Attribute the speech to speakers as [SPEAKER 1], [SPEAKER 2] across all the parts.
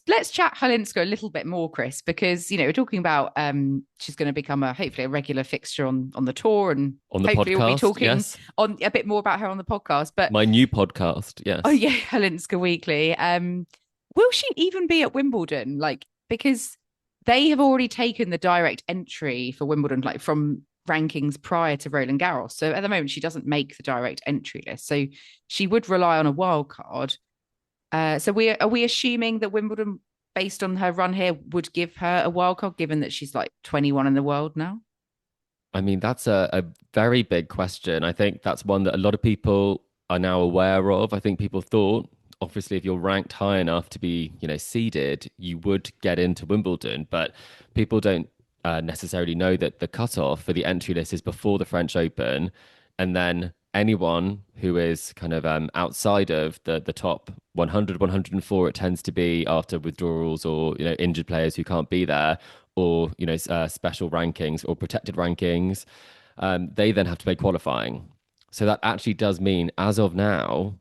[SPEAKER 1] let's chat Halinska a little bit more, Chris, because we're talking about she's going to become hopefully a regular fixture on the tour, and
[SPEAKER 2] On the
[SPEAKER 1] hopefully we'll be
[SPEAKER 2] podcast,
[SPEAKER 1] talking
[SPEAKER 2] yes.
[SPEAKER 1] on a bit more about her on the podcast. But
[SPEAKER 2] My new podcast,
[SPEAKER 1] oh
[SPEAKER 2] yes.
[SPEAKER 1] yeah, Halinska Weekly. Will she even be at Wimbledon? Like, because they have already taken the direct entry for Wimbledon, like from rankings prior to Roland Garros. So at the moment, she doesn't make the direct entry list. So she would rely on a wild card. So are we assuming that Wimbledon, based on her run here, would give her a wild card, given that she's like 21 in the world now?
[SPEAKER 2] I mean, that's a very big question. I think that's one that a lot of people are now aware of. I think people thought, obviously, if you're ranked high enough to be, seeded, you would get into Wimbledon. But people don't necessarily know that the cutoff for the entry list is before the French Open. And then anyone who is kind of outside of the top 100, 104, it tends to be after withdrawals or, injured players who can't be there or special rankings or protected rankings, they then have to play qualifying. So that actually does mean, as of now,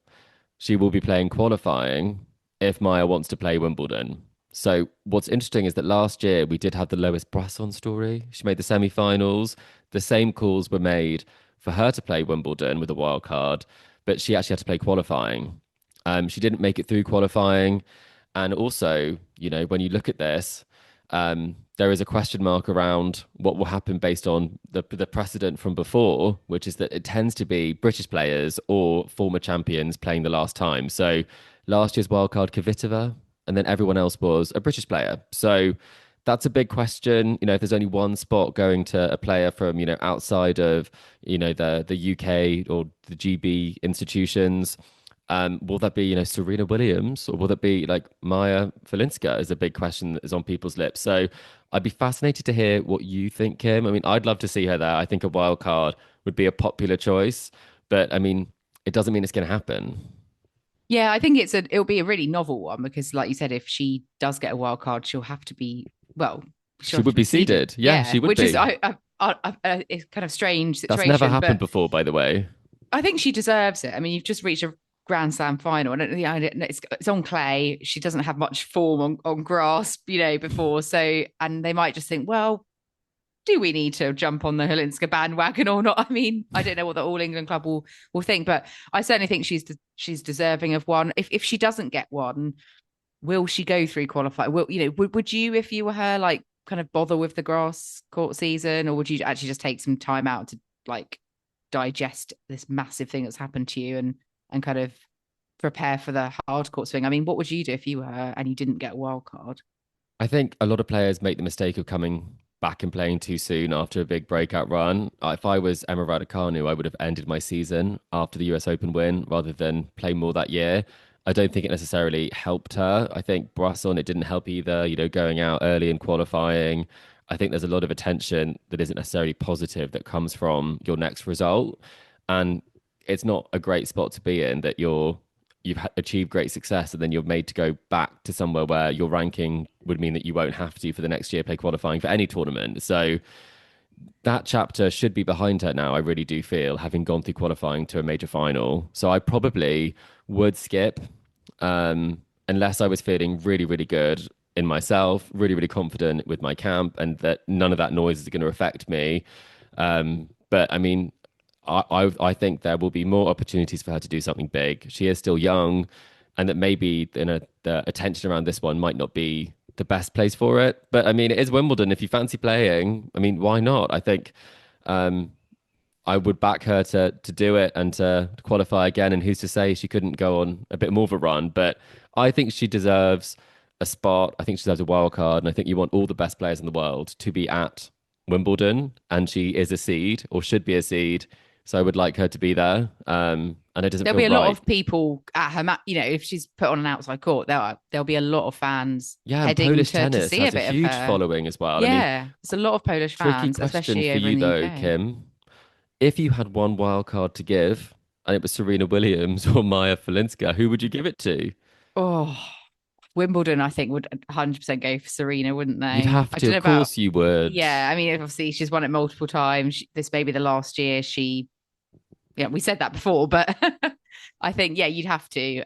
[SPEAKER 2] she will be playing qualifying if Maya wants to play Wimbledon. So what's interesting is that last year we did have the Lois Brasson story. She made the semi-finals. The same calls were made for her to play Wimbledon with a wild card, but she actually had to play qualifying. She didn't make it through qualifying, and also, when you look at this, there is a question mark around what will happen based on the precedent from before, which is that it tends to be British players or former champions playing the last time. So last year's wildcard Kvitova, and then everyone else was a British player. So that's a big question. If there's only one spot going to a player from, outside of, the UK or the GB institutions, will that be, Serena Williams, or will that be like Maja Chwalińska is a big question that is on people's lips. So I'd be fascinated to hear what you think, Kim. I mean, I'd love to see her there. I think a wild card would be a popular choice, but I mean, it doesn't mean it's going to happen.
[SPEAKER 1] Yeah, I think it'll be a really novel one because, like you said, if she does get a wild card, she'll
[SPEAKER 2] She
[SPEAKER 1] have
[SPEAKER 2] would
[SPEAKER 1] to be
[SPEAKER 2] be
[SPEAKER 1] seeded.
[SPEAKER 2] seeded. Yeah,
[SPEAKER 1] Yeah,
[SPEAKER 2] she would
[SPEAKER 1] which is
[SPEAKER 2] be.
[SPEAKER 1] it's kind of strange
[SPEAKER 2] That's never
[SPEAKER 1] situation,
[SPEAKER 2] happened
[SPEAKER 1] but
[SPEAKER 2] before, by the way.
[SPEAKER 1] I think she deserves it. I mean, you've just reached a Grand Slam final, and it's on clay. She doesn't have much form on grass, before. So, and they might just think, well, do we need to jump on the Halinska bandwagon or not? I mean, I don't know what the All England club will think, but I certainly think she's deserving of one. If she doesn't get one, will she go through qualify? Would you, if you were her, like kind of bother with the grass court season, or would you actually just take some time out to like digest this massive thing that's happened to you and kind of prepare for the hard court swing? I mean, what would you do if you were her and you didn't get a wild card?
[SPEAKER 2] I think a lot of players make the mistake of coming back and playing too soon after a big breakout run. If I was Emma Raducanu, I would have ended my season after the US Open win rather than play more that year. I don't think it necessarily helped her. I think Brasson, it didn't help either, going out early and qualifying. I think there's a lot of attention that isn't necessarily positive that comes from your next result. And it's not a great spot to be in that you've achieved great success and then you're made to go back to somewhere where your ranking would mean that you won't have to for the next year play qualifying for any tournament. So that chapter should be behind her now. I really do feel, having gone through qualifying to a major final. So I probably would skip, unless I was feeling really, really good in myself, really, really confident with my camp, and that none of that noise is going to affect me. But I mean, I think there will be more opportunities for her to do something big. She is still young, and that maybe the attention around this one might not be the best place for it. But I mean, it is Wimbledon. If you fancy playing, I mean, why not? I think um, I would back her to do it and to qualify again. And who's to say she couldn't go on a bit more of a run? But I think she deserves a spot. I think she deserves a wild card, and I think you want all the best players in the world to be at Wimbledon, and she is a seed or should be a seed. So I would like her to be there. And it doesn't
[SPEAKER 1] There'll
[SPEAKER 2] feel
[SPEAKER 1] be a lot
[SPEAKER 2] right.
[SPEAKER 1] of people at her match. If she's put on an outside court, there'll be a lot of fans
[SPEAKER 2] Yeah, and
[SPEAKER 1] heading
[SPEAKER 2] Polish
[SPEAKER 1] to
[SPEAKER 2] tennis
[SPEAKER 1] see a
[SPEAKER 2] has a
[SPEAKER 1] bit of
[SPEAKER 2] huge
[SPEAKER 1] her.
[SPEAKER 2] following as well. I mean,
[SPEAKER 1] Yeah, there's a lot of Polish
[SPEAKER 2] tricky
[SPEAKER 1] fans,
[SPEAKER 2] question
[SPEAKER 1] especially
[SPEAKER 2] for
[SPEAKER 1] over
[SPEAKER 2] you
[SPEAKER 1] in the
[SPEAKER 2] though,
[SPEAKER 1] UK.
[SPEAKER 2] Kim. If you had one wild card to give, and it was Serena Williams or Maya Chwalińska, who would you give it to?
[SPEAKER 1] Oh, Wimbledon, I think would 100% go for Serena, wouldn't
[SPEAKER 2] You'd
[SPEAKER 1] they?
[SPEAKER 2] have
[SPEAKER 1] I
[SPEAKER 2] to,
[SPEAKER 1] don't know
[SPEAKER 2] of
[SPEAKER 1] about.
[SPEAKER 2] course you would.
[SPEAKER 1] Yeah, I mean, obviously she's won it multiple times. This may be the last year she. Yeah, we said that before, but I think yeah, you'd have to.